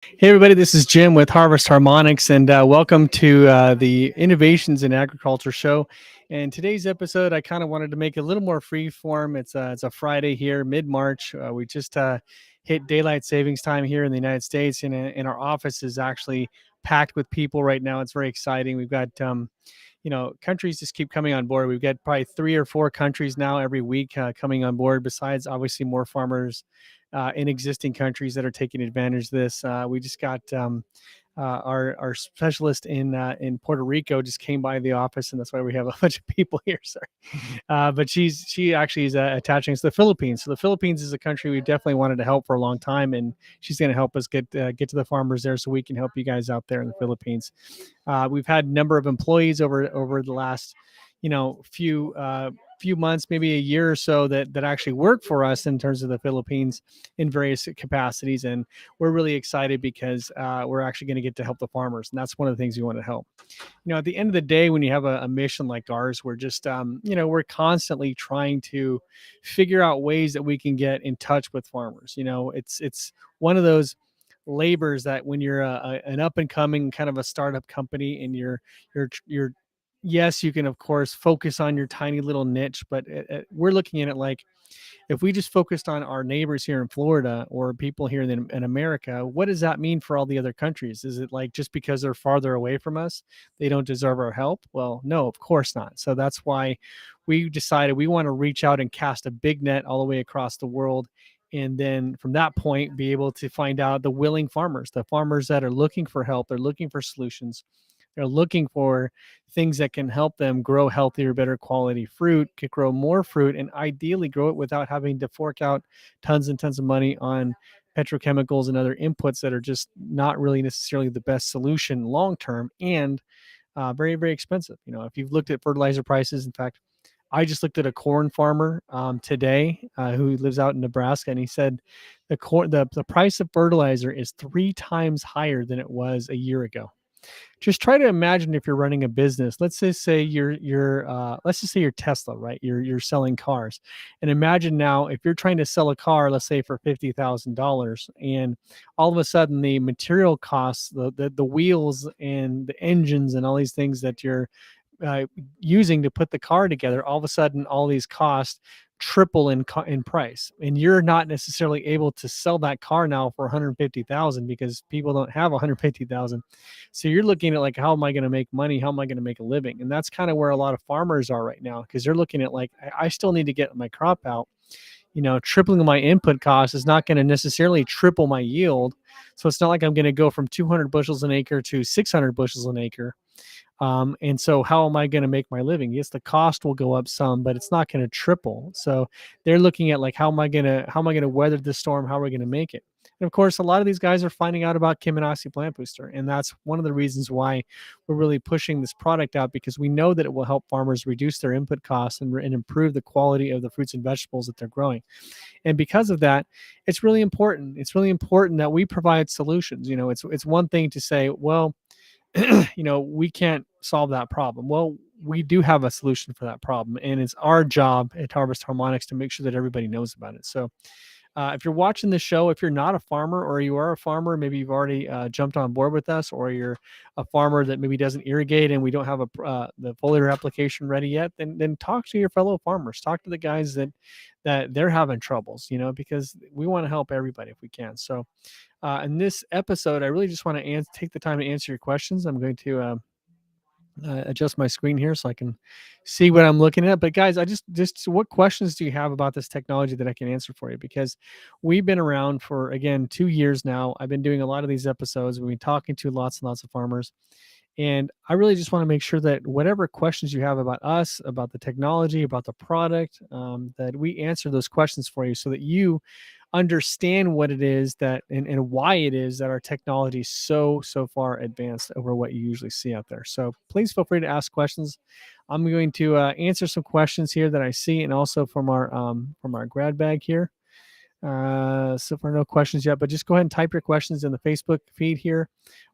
Hey, everybody, this is Jim with Harvest Harmonics, and welcome to the Innovations in Agriculture show. And today's episode, I kind of wanted to make it a little more free form. It's a Friday here, mid March. We just hit daylight savings time here in the United States, and our office is actually packed with people right now. It's very exciting. We've got countries just keep coming on board. We've got probably 3 or 4 countries now every week coming on board, besides obviously more farmers in existing countries that are taking advantage of this. We just got our specialist in Puerto Rico just came by the office, and that's why we have a bunch of people here. Sorry, but she actually is attaching us to the Philippines. So the Philippines is a country we definitely wanted to help for a long time, and she's going to help us get to the farmers there, so we can help you guys out there in the Philippines. We've had a number of employees over the last, few months, maybe a year or so that actually work for us in terms of the Philippines in various capacities, and we're really excited because we're actually going to get to help the farmers, and that's one of the things we want to help. At the end of the day, when you have a mission like ours, we're just we're constantly trying to figure out ways that we can get in touch with farmers. It's one of those labors that when you're an up and coming kind of a startup company, and you're yes, you can of course focus on your tiny little niche, but we're looking at it like, if we just focused on our neighbors here in Florida or people here in America, what does that mean for all the other countries? Is it like just because they're farther away from us, they don't deserve our help? Well, no, of course not. So that's why we decided we want to reach out and cast a big net all the way across the world. And then from that point, be able to find out the willing farmers, the farmers that are looking for help, they're looking for solutions. They're looking for things that can help them grow healthier, better quality fruit, could grow more fruit, and ideally grow it without having to fork out tons and tons of money on petrochemicals and other inputs that are just not really necessarily the best solution long term, and very, very expensive. If you've looked at fertilizer prices, in fact, I just looked at a corn farmer today who lives out in Nebraska, and he said the price of fertilizer is 3 times higher than it was a year ago. Just try to imagine if you're running a business. Let's just say let's just say you're Tesla, right? You're selling cars, and imagine now if you're trying to sell a car, let's say for $50,000, and all of a sudden the material costs, the wheels and the engines and all these things that you're uh, using to put the car together, all of a sudden all these costs triple in price, and you're not necessarily able to sell that car now for 150,000 because people don't have 150,000. So you're looking at like, how am I going to make money? How am I going to make a living? And that's kind of where a lot of farmers are right now, because they're looking at like, I still need to get my crop out. Tripling my input cost is not going to necessarily triple my yield. So it's not like I'm going to go from 200 bushels an acre to 600 bushels an acre. And so how am I going to make my living? Yes, the cost will go up some, but it's not going to triple. So they're looking at like, how am I going to weather this storm? How are we going to make it? And of course, a lot of these guys are finding out about Kiminasi Plant Booster, and that's one of the reasons why we're really pushing this product out, because we know that it will help farmers reduce their input costs and improve the quality of the fruits and vegetables that they're growing. And because of that, it's really important. It's really important that we provide solutions. It's one thing to say, well, we can't solve that problem. Well, we do have a solution for that problem, and it's our job at Harvest Harmonics to make sure that everybody knows about it. So, if you're watching this show, if you're not a farmer, or you are a farmer, maybe you've already jumped on board with us, or you're a farmer that maybe doesn't irrigate and we don't have the foliar application ready yet, then talk to your fellow farmers. Talk to the guys that they're having troubles, because we want to help everybody if we can. So, in this episode, I really just want to take the time to answer your questions. I'm going to adjust my screen here so I can see what I'm looking at. But guys, I just what questions do you have about this technology that I can answer for you? Because we've been around for, again, 2 years now. I've been doing a lot of these episodes. We've been talking to lots and lots of farmers. And I really just want to make sure that whatever questions you have about us, about the technology, about the product, that we answer those questions for you, so that you understand what it is and why it is that our technology is so far advanced over what you usually see out there. So please feel free to ask questions. I'm going to answer some questions here that I see, and also from our grad bag here. So far, no questions yet, but just go ahead and type your questions in the Facebook feed here,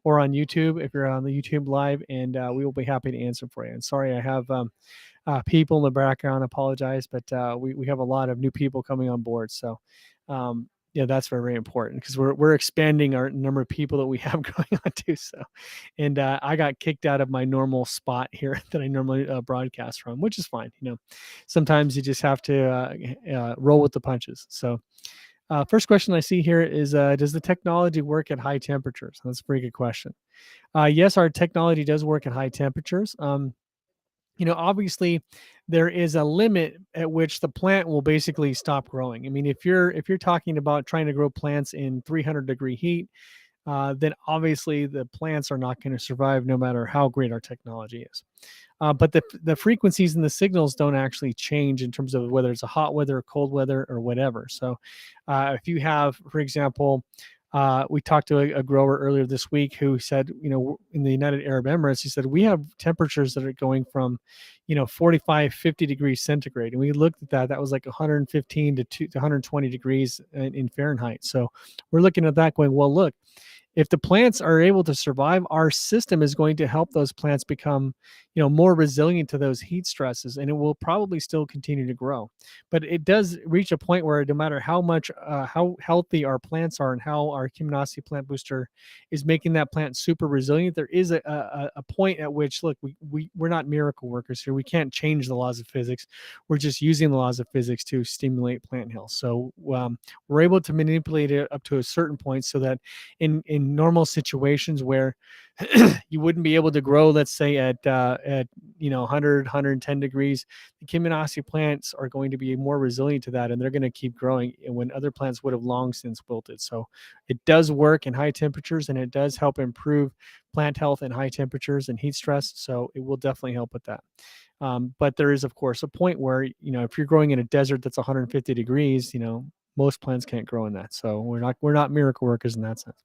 or on YouTube if you're on the YouTube live, and we will be happy to answer for you. And sorry, I have people in the background. Apologize, but we have a lot of new people coming on board. So, Yeah, that's very, very important because we're expanding our number of people that we have going on too. So, and I got kicked out of my normal spot here that I normally broadcast from, which is fine. Sometimes you just have to roll with the punches. So, first question I see here is, does the technology work at high temperatures? That's a pretty good question. Yes, our technology does work at high temperatures. Obviously there is a limit at which the plant will basically stop growing. I mean, if you're talking about trying to grow plants in 300-degree heat, then obviously the plants are not going to survive no matter how great our technology is. But the frequencies and the signals don't actually change in terms of whether it's a hot weather, cold weather, or whatever. So if you have, for example, we talked to a grower earlier this week who said, in the United Arab Emirates, he said, we have temperatures that are going from, 45, 50 degrees centigrade. And we looked at that. That was like 115 to 120 degrees in Fahrenheit. So we're looking at that going, well, look, if the plants are able to survive, our system is going to help those plants become, more resilient to those heat stresses, and it will probably still continue to grow. But it does reach a point where no matter how much, how healthy our plants are and how our Kiminasi plant booster is making that plant super resilient, there is a point at which, look, we're not miracle workers here. We can't change the laws of physics. We're just using the laws of physics to stimulate plant health. So we're able to manipulate it up to a certain point so that in normal situations where you wouldn't be able to grow, let's say at 100 110 degrees, the Kiminasi plants are going to be more resilient to that, and they're going to keep growing when other plants would have long since wilted. So it does work in high temperatures, and it does help improve plant health in high temperatures and heat stress. So it will definitely help with that. But there is, of course, a point where, if you're growing in a desert that's 150 degrees, most plants can't grow in that. So we're not miracle workers in that sense.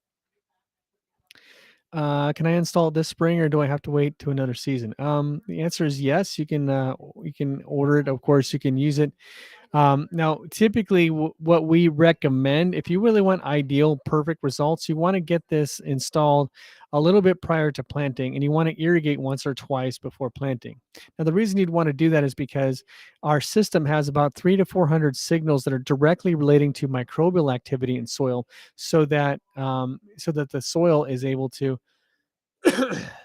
Can I install it this spring, or do I have to wait to another season? The answer is yes. You can order it. Of course, you can use it. Now, typically, what we recommend, if you really want ideal, perfect results, you want to get this installed a little bit prior to planting, and you want to irrigate once or twice before planting. Now, the reason you'd want to do that is because our system has about 300 to 400 signals that are directly relating to microbial activity in soil, so that the soil is able to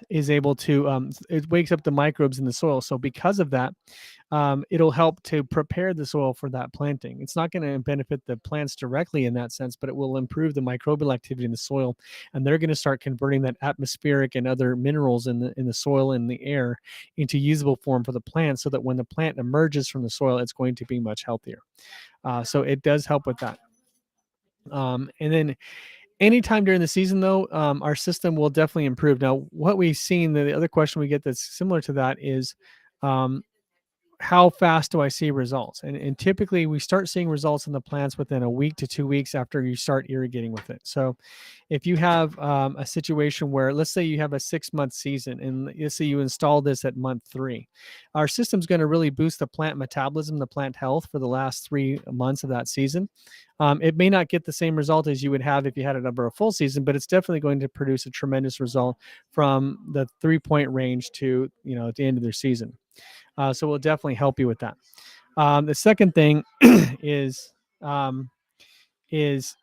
it wakes up the microbes in the soil. So because of that, it'll help to prepare the soil for that planting. It's not going to benefit the plants directly in that sense, but it will improve the microbial activity in the soil, and they're going to start converting that atmospheric and other minerals in the soil and the air into usable form for the plant, so that when the plant emerges from the soil, it's going to be much healthier. So it does help with that. And then anytime during the season, though, our system will definitely improve. Now, what we've seen, the other question we get that's similar to that is, um, how fast do I see results? And typically we start seeing results in the plants within a week to 2 weeks after you start irrigating with it. So if you have a situation where, let's say you have a 6-month season, and let's say you install this at month 3, our system's going to really boost the plant metabolism, the plant health for the last 3 months of that season. It may not get the same result as you would have if you had it over a full season, but it's definitely going to produce a tremendous result from the 3-point range to, at the end of their season. So we'll definitely help you with that. The second thing is um, is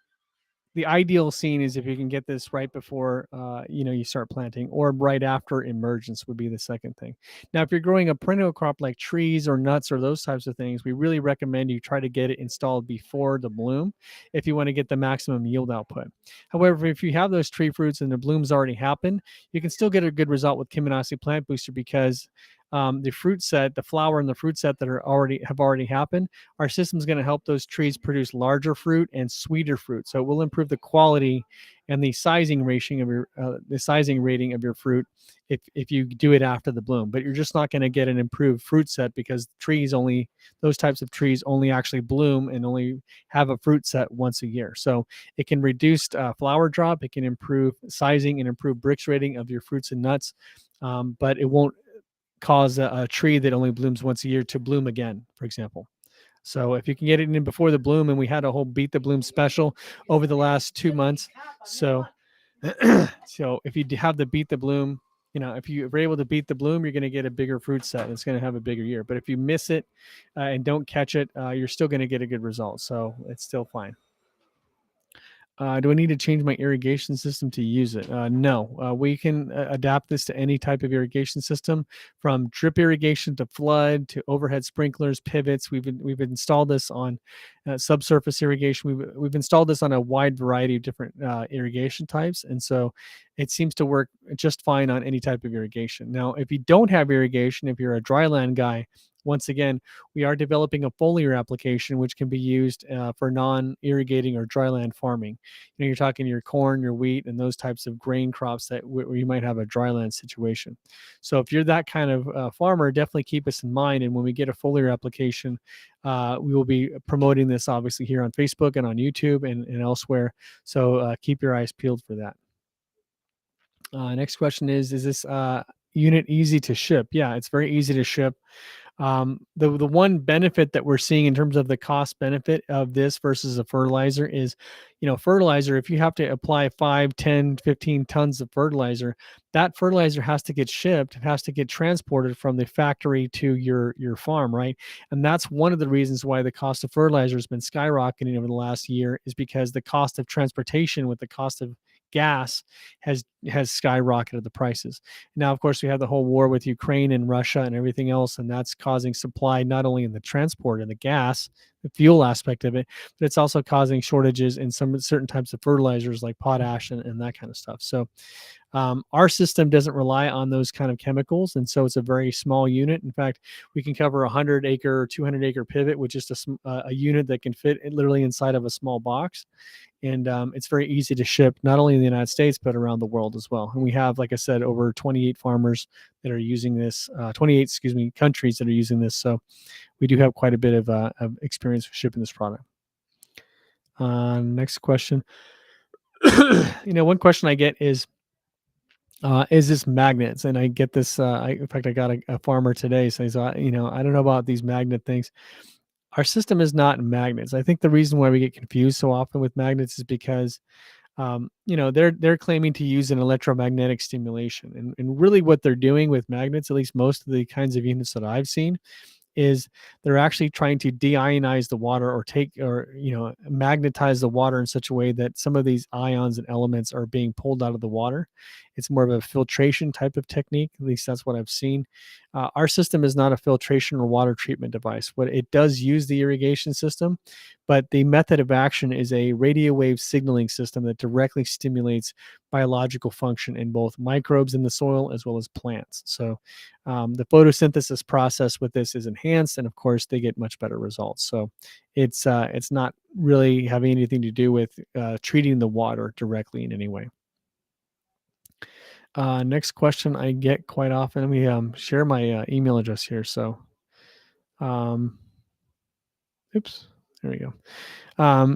the ideal scene is if you can get this right before you start planting, or right after emergence would be the second thing. Now, if you're growing a perennial crop like trees or nuts or those types of things, we really recommend you try to get it installed before the bloom if you want to get the maximum yield output. However, if you have those tree fruits and the blooms already happened, you can still get a good result with Kiminasi plant booster, because the fruit set, the flower and the fruit set that have already happened, our system is going to help those trees produce larger fruit and sweeter fruit. So it will improve the quality and the sizing rating of your fruit if you do it after the bloom. But you're just not going to get an improved fruit set, because those types of trees only actually bloom and only have a fruit set once a year. So it can reduce flower drop, it can improve sizing and improve Brix rating of your fruits and nuts, but it won't cause a tree that only blooms once a year to bloom again, for example. So if you can get it in before the bloom, and we had a whole Beat the Bloom special over the last 2 months. So, so if you have the Beat the Bloom, if you are able to beat the bloom, you're going to get a bigger fruit set. It's going to have a bigger year. But if you miss it and don't catch it, you're still going to get a good result. So it's still fine. Do I need to change my irrigation system to use it? No. We can adapt this to any type of irrigation system, from drip irrigation to flood to overhead sprinklers, pivots. We've installed this on subsurface irrigation. We've installed this on a wide variety of different irrigation types, and so it seems to work just fine on any type of irrigation. Now, if you don't have irrigation, if you're a dryland guy, once again, we are developing a foliar application which can be used for non-irrigating or dryland farming. You're talking your corn, your wheat, and those types of grain crops that where you might have a dryland situation. So if you're that kind of farmer, definitely keep us in mind. And when we get a foliar application, we will be promoting this obviously here on Facebook and on YouTube and elsewhere. So keep your eyes peeled for that. Next question is this unit easy to ship? Yeah, it's very easy to ship. The one benefit that we're seeing in terms of the cost benefit of this versus a fertilizer is, fertilizer, if you have to apply 5, 10, 15 tons of fertilizer, that fertilizer has to get shipped, it has to get transported from the factory to your farm, right? And that's one of the reasons why the cost of fertilizer has been skyrocketing over the last year, is because the cost of transportation with the cost of gas has skyrocketed the prices. Now, of course, we have the whole war with Ukraine and Russia and everything else, and that's causing supply not only in the transport and the gas, the fuel aspect of it, but it's also causing shortages in some certain types of fertilizers like potash and that kind of stuff. So our system doesn't rely on those kind of chemicals, and so it's a very small unit. In fact, we can cover a 100-acre or 200-acre pivot with just a unit that can fit literally inside of a small box. And it's very easy to ship, not only in the United States but around the world as well. And we have, like I said, over 28 farmers that are using this, 28, excuse me, countries that are using this. So we do have quite a bit of experience with shipping this product. Next question. One question I get is this magnets? And I get this. In fact, I got a farmer today saying, so I don't know about these magnet things. Our system is not magnets. I think the reason why we get confused so often with magnets is because they're claiming to use an electromagnetic stimulation, and really what they're doing with magnets, at least most of the kinds of units that I've seen, is they're actually trying to deionize the water, or magnetize the water in such a way that some of these ions and elements are being pulled out of the water. It's more of a filtration type of technique. At least that's what I've seen. Our system is not a filtration or water treatment device. What it does use the irrigation system, but the method of action is a radio wave signaling system that directly stimulates biological function in both microbes in the soil as well as plants. So the photosynthesis process with this is enhanced, and of course they get much better results. So it's not really having anything to do with treating the water directly in any way. Next question I get quite often. Let me share my email address here. So, um, oops, there we go.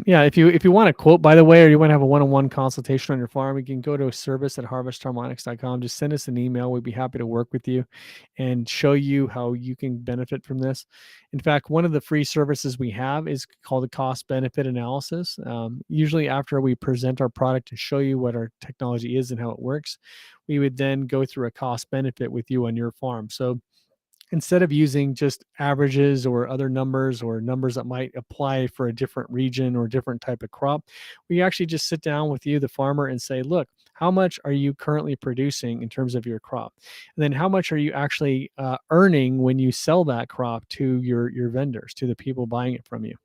Yeah, if you want a quote, by the way, or you want to have a one-on-one consultation on your farm, you can go to service@harvestharmonics.com. Just send us an email. We'd be happy to work with you and show you how you can benefit from this. In fact, one of the free services we have is called a cost benefit analysis. Usually after we present our product to show you what our technology is and how it works, we would then go through a cost benefit with you on your farm. So instead of using just averages or other numbers or numbers that might apply for a different region or different type of crop, we actually just sit down with you, the farmer, and say, look, how much are you currently producing in terms of your crop? And then how much are you actually earning when you sell that crop to your vendors, to the people buying it from you?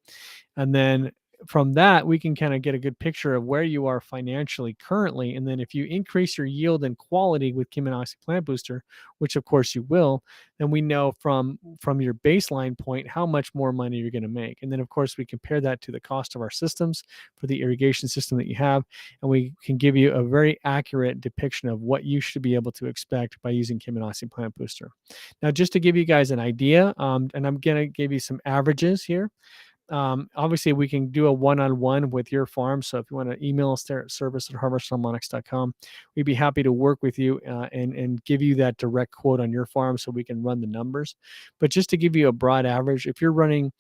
And then from that, we can kind of get a good picture of where you are financially currently. And then if you increase your yield and quality with Cheminoxy Plant Booster, which of course you will, then we know from your baseline point how much more money you're going to make. And then of course we compare that to the cost of our systems for the irrigation system that you have, and we can give you a very accurate depiction of what you should be able to expect by using Cheminoxy Plant Booster. Now, just to give you guys an idea, and I'm going to give you some averages here. Obviously, we can do a one-on-one with your farm. So if you want to email us there at service@harvestharmonics.com, we'd be happy to work with you and give you that direct quote on your farm so we can run the numbers. But just to give you a broad average, if you're running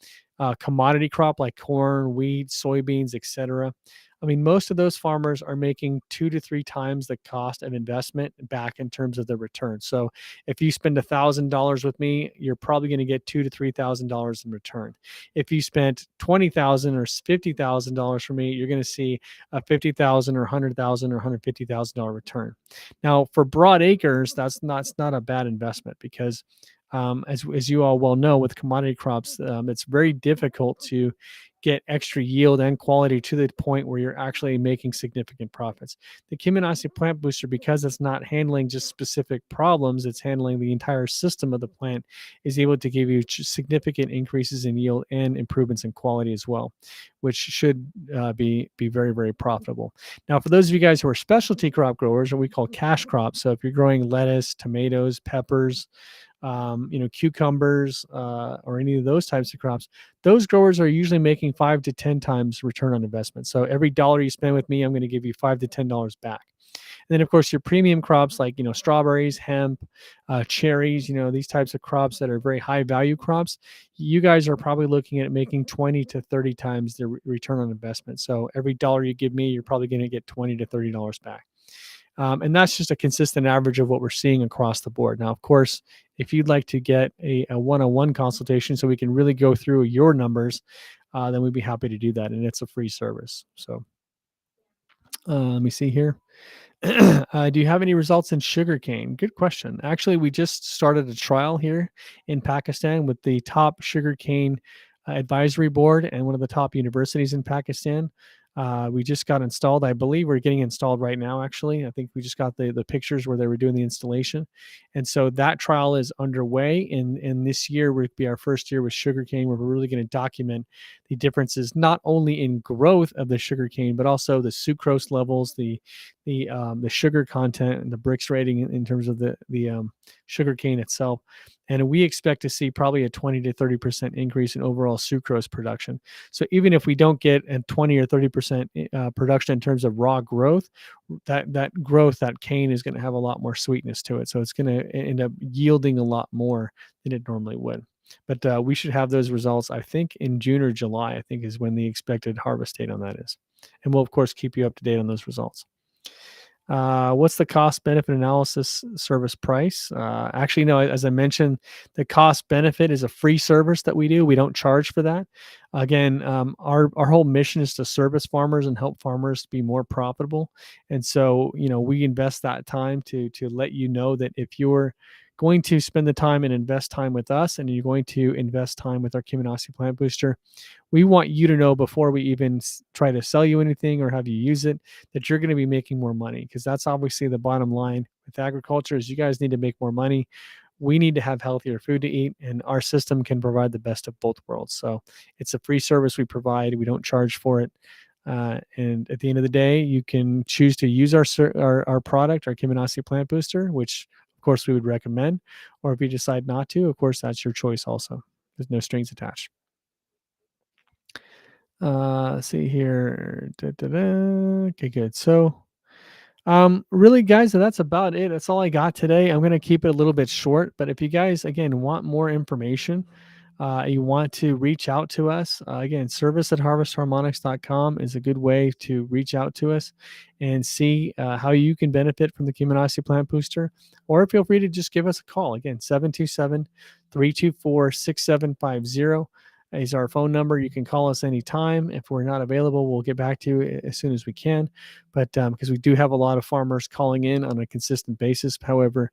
commodity crop like corn, wheat, soybeans, etc. I mean, most of those farmers are making 2 to 3 times the cost of investment back in terms of the return. So if you spend $1,000 with me, you're probably going to get $2 to 3,000 in return. If you spent 20,000 or $50,000 for me, you're going to see a 50,000 or 100,000 or $150,000 return. Now, for broad acres, that's not a bad investment because as you all well know, with commodity crops, it's very difficult to get extra yield and quality to the point where you're actually making significant profits. The Kiminasi plant booster, because it's not handling just specific problems, it's handling the entire system of the plant, is able to give you significant increases in yield and improvements in quality as well, which should be very, very profitable. Now, for those of you guys who are specialty crop growers, or we call cash crops, so if you're growing lettuce, tomatoes, peppers, cucumbers, or any of those types of crops, those growers are usually making 5 to 10 times return on investment. So every dollar you spend with me, I'm going to give you $5 to $10 back. And then, of course, your premium crops like strawberries, hemp, cherries, these types of crops that are very high value crops, you guys are probably looking at making 20 to 30 times the return on investment. So every dollar you give me, you're probably going to get $20 to $30 back. And that's just a consistent average of what we're seeing across the board. Now, of course, if you'd like to get a one-on-one consultation so we can really go through your numbers, then we'd be happy to do that. And it's a free service. So let me see here. Do you have any results in sugarcane? Good question. Actually, we just started a trial here in Pakistan with the top sugarcane advisory board and one of the top universities in Pakistan. We just got installed. I believe we're getting installed right now, actually. I think we just got the pictures where they were doing the installation. And so that trial is underway. And this year would be our first year with sugarcane, where we're really going to document the differences, not only in growth of the sugarcane, but also the sucrose levels, the sugar content, and the Brix rating in terms of the sugarcane itself. And we expect to see probably a 20 to 30% increase in overall sucrose production. So even if we don't get a 20 or 30% production in terms of raw growth, that cane is going to have a lot more sweetness to it. So it's going to end up yielding a lot more than it normally would. But we should have those results, I think, in June or July, I think is when the expected harvest date on that is. And we'll, of course, keep you up to date on those results. What's the cost benefit analysis service price? Actually, no, as I mentioned, the cost benefit is a free service that we do. We don't charge for that. Again, our whole mission is to service farmers and help farmers to be more profitable. And so, we invest that time to let you know that if you're going to spend the time and invest time with us, and you're going to invest time with our Kiminasi plant booster, we want you to know before we even try to sell you anything or have you use it, that you're going to be making more money, because that's obviously the bottom line with agriculture is you guys need to make more money. We need to have healthier food to eat, and our system can provide the best of both worlds. So it's a free service we provide. We don't charge for it. And at the end of the day, you can choose to use our product, our Kiminasi plant booster, which of course we would recommend, or if you decide not to, of course, that's your choice also. There's no strings attached. Let's see here. Okay, good. So really, guys, that's about it. That's all I got today. I'm going to keep it a little bit short, but if you guys, again, want more information, you want to reach out to us, again, service@harvestharmonics.com is a good way to reach out to us and see how you can benefit from the Kiminasi plant booster, or feel free to just give us a call. Again, 727-324-6750 is our phone number. You can call us anytime. If we're not available, we'll get back to you as soon as we can. But because we do have a lot of farmers calling in on a consistent basis. However,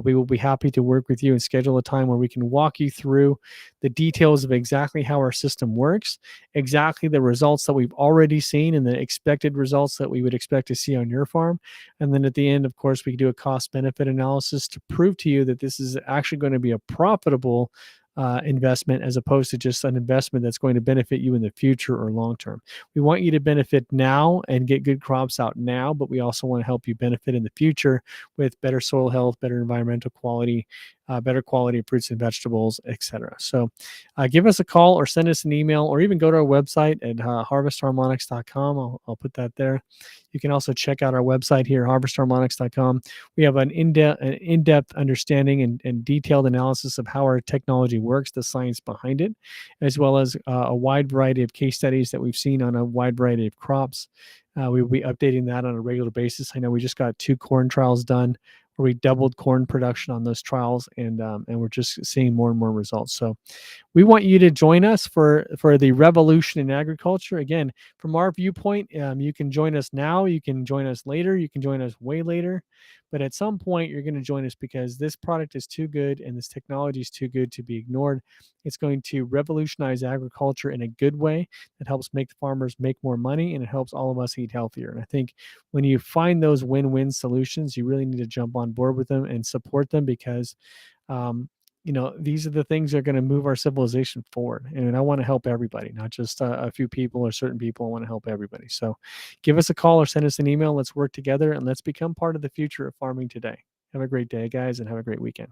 we will be happy to work with you and schedule a time where we can walk you through the details of exactly how our system works, exactly the results that we've already seen and the expected results that we would expect to see on your farm. And then at the end, of course, we can do a cost benefit analysis to prove to you that this is actually going to be a profitable investment, as opposed to just an investment that's going to benefit you in the future or long term. We want you to benefit now and get good crops out now, but we also want to help you benefit in the future with better soil health, better environmental quality, better quality fruits and vegetables, etc. So give us a call or send us an email, or even go to our website at harvestharmonics.com. I'll put that there. You can also check out our website here, harvestharmonics.com. We have an in-depth understanding and detailed analysis of how our technology works, the science behind it, as well as a wide variety of case studies that we've seen on a wide variety of crops. We will be updating that on a regular basis. I know we just got 2 corn trials done where we doubled corn production on those trials, and we're just seeing more and more results. So we want you to join us for the revolution in agriculture. Again, from our viewpoint, you can join us now, you can join us later, you can join us way later, but at some point you're going to join us because this product is too good and this technology is too good to be ignored. It's going to revolutionize agriculture in a good way that helps make the farmers make more money, and it helps all of us eat healthier. And I think when you find those win-win solutions, you really need to jump on board with them and support them, because um, these are the things that are going to move our civilization forward. And I want to help everybody, not just a few people or certain people. I want to help everybody. So give us a call or send us an email. Let's work together and let's become part of the future of farming today. Have a great day, guys, and have a great weekend.